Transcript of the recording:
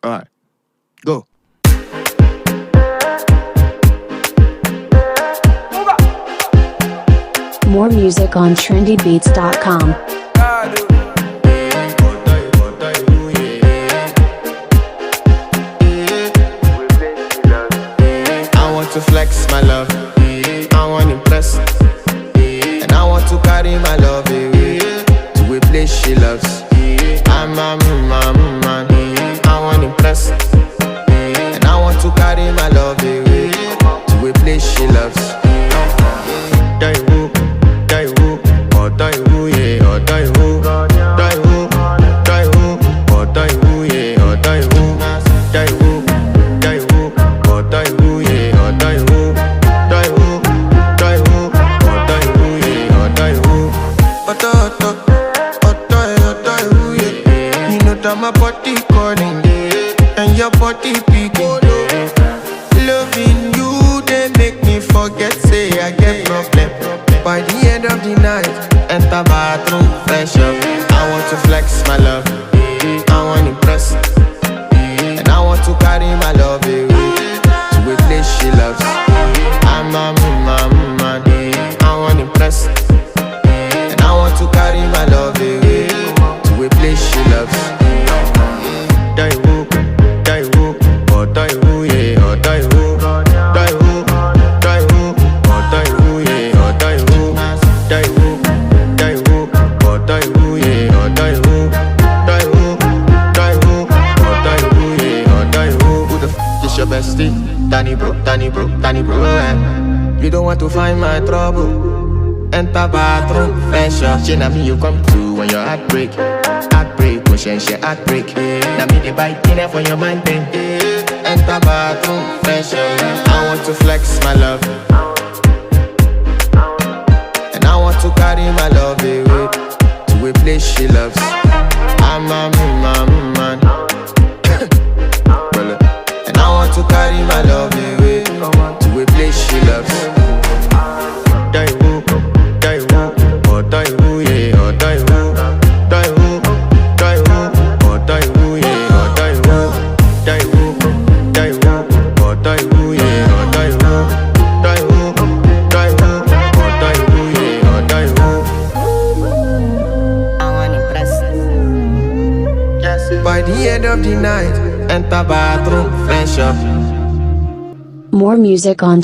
Alright, go. More music on trendybeats.com. I want to flex my love, I want to impress, and I want to carry my love away to a place she loves. I'm a man, I want to impress, and I want to carry my love away to a place she loves. Die woo, oh die woo, yeah, oh die woo, die woo, oh die woo, yeah, oh die woo, die woo, oh die woo, yeah, oh die woo, die woo, oh die woo, yeah, oh die woo. Oh die woo, yeah. You know that my body calling, and your body beating. Loving you, they make me forget, say I get problem. By the end of the night, enter bathroom, fresh up. I want to flex my love, I want to impress, and I want to carry my love away to a place she loves. I'm a man, I want to impress, and I want to carry my love away to a place she loves. Die woo, oh die woo, yeah, oh die woo, die woo, oh die woo, yeah, oh die woo, die woo, oh die woo, yeah, oh die woo, die woo, oh die woo, yeah, oh die woo. Who the f is your bestie? Danny bro, You don't want to find my trouble. Enter bathroom, fresh up. She na me you come to when your heartbreak, motion she heartbreak. Na me the bite dinner for your mind, then. Enter bathroom, fresh up. I want to flex my love, and I want to carry my love away to a place she loves. I'm a man, and I want to carry my love away to a place she loves. Die woo, oh die woo, yeah, oh die woo, die woo, oh die woo, yeah, oh die woo, die woo, oh die woo, yeah, oh die woo, die woo, oh die woo, yeah, oh die woo. I want to impress. Yes. By the end of the night, enter bathroom, fresh up. More music on